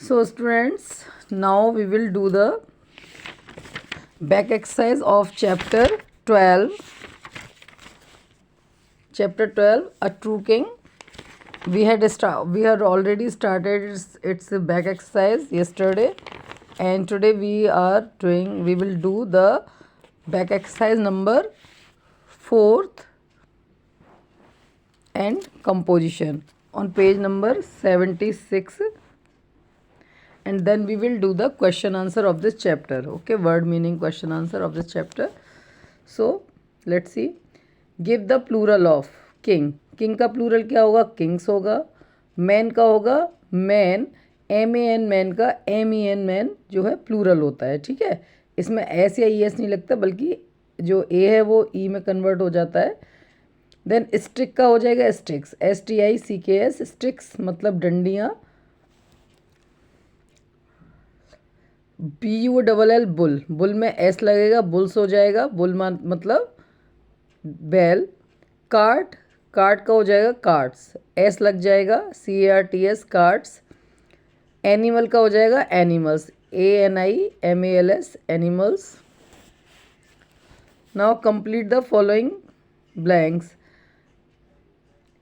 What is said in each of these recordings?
So students, now we will do the back exercise of chapter 12. Chapter 12, A True King. We had already started its back exercise yesterday, and today we will do the back exercise number 4th and composition on page number 76, and then we will do the question answer of this chapter. Okay, word meaning question answer of this chapter. So let's see. Give the plural of king. King का plural क्या होगा? Kings होगा. Man का होगा man. MAN man का MEN man जो है plural होता है. ठीक है, इसमें एस या ES नहीं लगता, बल्कि जो ए है वो ई में कन्वर्ट हो जाता है. देन स्टिक का हो जाएगा स्टिक्स. STICKS स्टिक्स मतलब डंडियाँ. BULL bull. बुल में एस लगेगा, बुल्स हो जाएगा. बुल मतलब बैल. कार्ट. कार्ट का हो जाएगा कार्ट्स. एस लग जाएगा. CARTS carts. एनिमल का हो जाएगा animals. ANIMALS animals. Now complete the following blanks.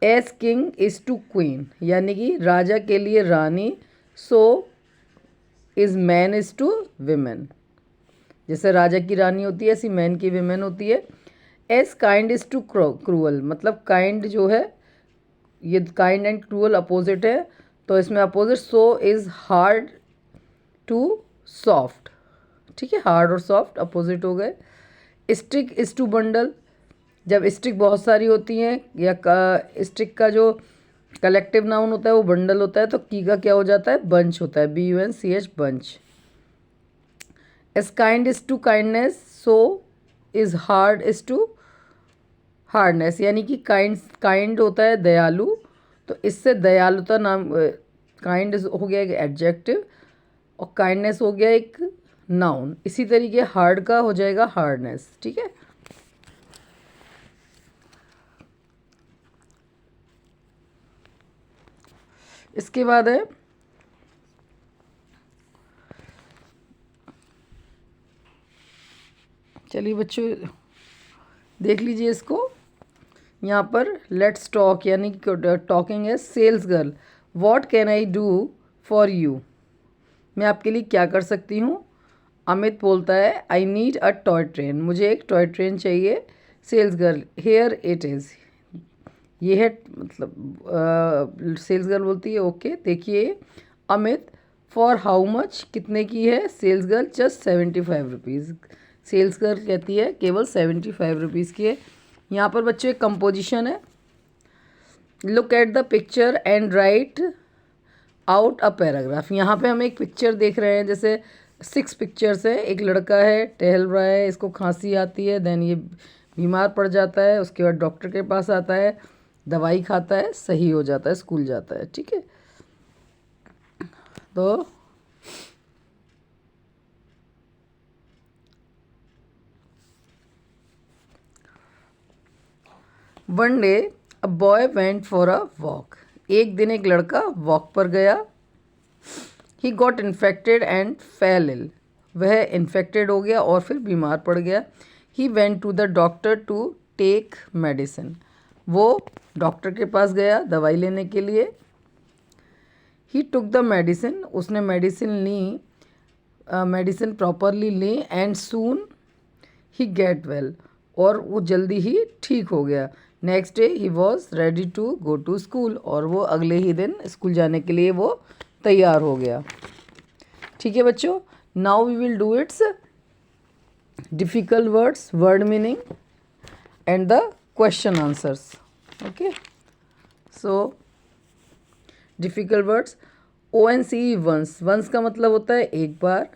As king is to queen, यानी कि राजा के लिए रानी. So is man is to women. जैसे राजा की रानी होती है ऐसी मैन की विमेन होती है. As kind is to cruel, मतलब काइंड जो है ये काइंड एंड क्रूअल अपोजिट है, तो इसमें opposite. So is hard to soft. ठीक है, हार्ड और सॉफ्ट अपोजिट हो गए. Stick is to bundle. जब स्टिक बहुत सारी होती हैं या स्टिक का जो कलेक्टिव नाउन होता है वो बंडल होता है, तो की का क्या हो जाता है? बंच होता है. BUNCH bunch. As kind is to kindness. So is hard is to hardness, यानी कि काइंड होता है दयालु, तो इससे दयालुता नाम काइंड हो गया एक एडजेक्टिव और काइंडनेस हो गया एक नाउन. इसी तरीके हार्ड का हो जाएगा हार्डनेस. ठीक है, इसके बाद है चलिए बच्चों देख लीजिए इसको. यहाँ पर लेट्स टॉक, यानी टॉकिंग है. Sales girl. What can I do for you, मैं आपके लिए क्या कर सकती हूँ? अमित बोलता है I need a toy train, मुझे एक टॉय ट्रेन चाहिए. Sales girl. Here it is, ये है मतलब सेल्स गर्ल बोलती है ओके देखिए. अमित. फॉर हाउ मच, कितने की है? Sales girl. Just 75 rupees. Sales girl कहती है केवल 75 रुपीज़ की है. यहाँ पर बच्चों एक कंपोजिशन है. Look at the picture and right out a paragraph. यहाँ पे हम एक पिक्चर देख रहे हैं, जैसे 6 पिक्चर्स है. एक लड़का है टहल रहा है, इसको खांसी आती है, देन ये बीमार पड़ जाता है, उसके बाद डॉक्टर के पास आता है, दवाई खाता है, सही हो जाता है, स्कूल जाता है. ठीक है, तो one day a boy went for a walk. एक दिन एक लड़का वॉक पर गया. He got infected and fell ill, वह इन्फेक्टेड हो गया और फिर बीमार पड़ गया. He went to the doctor to take medicine, वो डॉक्टर के पास गया दवाई लेने के लिए. ही टुक द मेडिसिन, उसने मेडिसिन ली, मेडिसिन प्रॉपरली ली. And soon he get well, और वो जल्दी ही ठीक हो गया. Next day he was ready to go to school, और वो अगले ही दिन स्कूल जाने के लिए वो तैयार हो गया. ठीक है बच्चों, now we will do its difficult words, word meaning and the question answers. Okay, so difficult words. ONCE once. Once का मतलब होता है एक बार.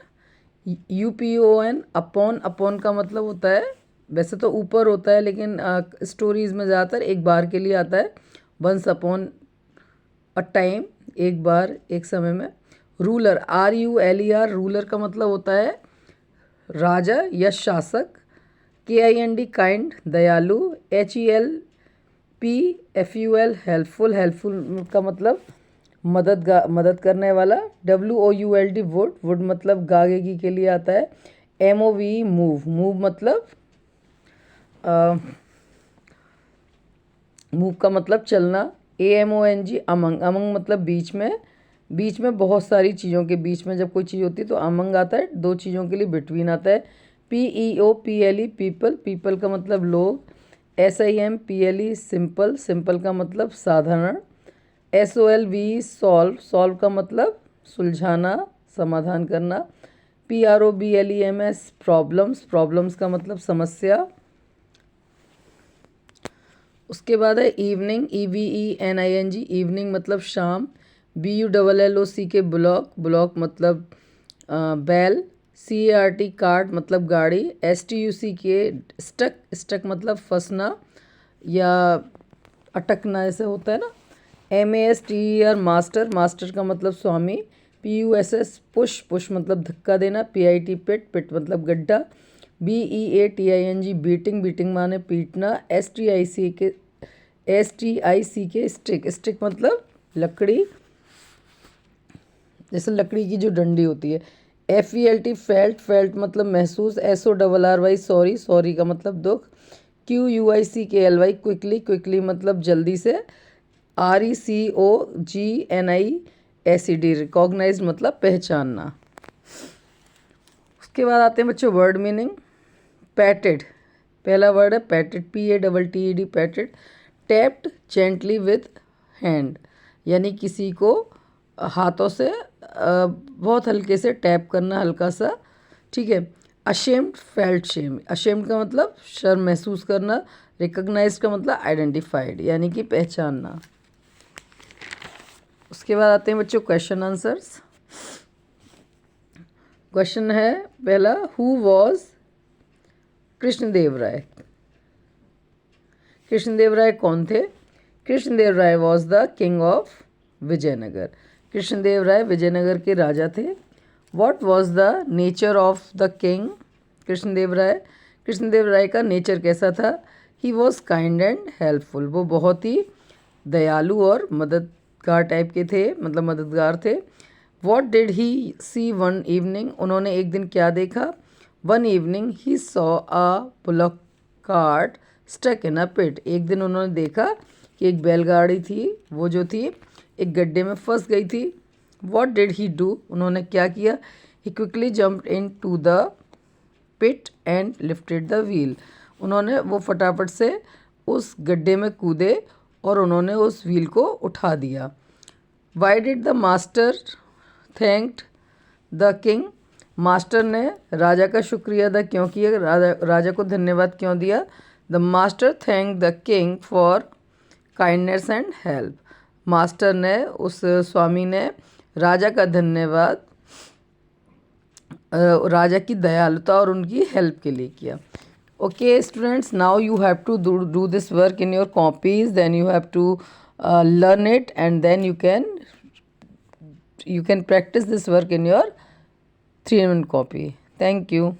UPON upon. अपॉन का मतलब होता है, वैसे तो ऊपर होता है लेकिन स्टोरीज़ में ज़्यादातर एक बार के लिए आता है. वंस अपॉन अ टाइम, एक बार एक समय में. रूलर. RULER. रूलर का मतलब होता है राजा या शासक. KIND काइंड दयालु. HELPFUL helpful. हेल्पफुल का मतलब मदद करने वाला। WOULD वुड, वुड मतलब गागेगी के लिए आता है। MOVE मूव, मूव मतलब मूव का मतलब चलना। AMONG अमंग, अमंग मतलब बीच में, बीच में बहुत सारी चीज़ों के बीच में जब कोई चीज़ होती है तो अमंग आता है, दो चीज़ों के लिए बिटवीन आता है। PEOPLE पीपल, पीपल का मतलब लोग। SIMPLE सिंपल, सिंपल का मतलब साधारण। SOLVE सॉल्व, सॉल्व का मतलब सुलझाना, समाधान करना। PROBLEMS प्रॉब्लम्स, प्रॉब्लम्स का मतलब समस्या। उसके बाद है इवनिंग, EVENING इवनिंग मतलब शाम। BULLOCK ब्लॉक, ब्लॉक मतलब बैल। CART कार्ट मतलब गाड़ी। STUCK स्टक, स्टक मतलब फंसना या अटकना ऐसे होता है ना। MASTER मास्टर, मास्टर का मतलब स्वामी। PUSS पुश, पुश मतलब धक्का देना। PIT पिट, पिट मतलब गड्ढा। BEATING बीटिंग, बीटिंग माने पीटना। STICK स्टिक, स्टिक मतलब लकड़ी, जैसे लकड़ी की जो डंडी होती है। FELT फेल्ट, फेल्ट मतलब महसूस। SORRY सॉरी, सॉरी का मतलब दुख। QUICKLY क्विकली, क्विकली मतलब जल्दी से। RECOGNI रिकॉग्नाइज मतलब पहचानना। उसके बाद आते हैं बच्चों वर्ड मीनिंग। पैटेड, पहला वर्ड है पैटेड, PATTED पैटेड। Tapped gently with hand, यानी किसी को हाथों से बहुत हल्के से टैप करना, हल्का सा, ठीक है। अशेम्ड फेल्ट शेम, अशेम्ड का मतलब शर्म महसूस करना। रिकॉग्नाइज का मतलब आइडेंटिफाइड यानी कि पहचानना। उसके बाद आते हैं बच्चों क्वेश्चन आंसर्स। क्वेश्चन है पहला, हु वॉज कृष्णदेव राय। कृष्णदेव राय कौन थे? Krishnadeva Raya was the king of Vijayanagar. Krishnadeva Raya Vijayanagar के राजा थे। What was the nature of the king Krishnadeva Raya? Krishnadeva Raya का नेचर कैसा था? He was kind and helpful, वो बहुत ही दयालु और मददगार टाइप के थे, मतलब मददगार थे। What did he see one evening? उन्होंने एक दिन क्या देखा? One evening he saw a bullock cart stuck in a pit. एक दिन उन्होंने देखा कि एक बैलगाड़ी थी, वो जो थी एक गड्ढे में फंस गई थी। What did he do? उन्होंने क्या किया? He quickly jumped into the pit and lifted the wheel. उन्होंने वो फटाफट से उस गड्ढे में कूदे और उन्होंने उस व्हील को उठा दिया। Why did the master thanked the king? Master ने राजा का शुक्रिया अदा क्यों किया? राजा को धन्यवाद क्यों दिया? The master thank the king for kindness and help. Master ने, उस स्वामी ने राजा का धन्यवाद राजा की दयालुता और उनकी हेल्प के लिए किया। Okay students, now you have to do this work in your copies, then you have to learn it and then you can practice this work in your 3-in-1 copy. Thank you.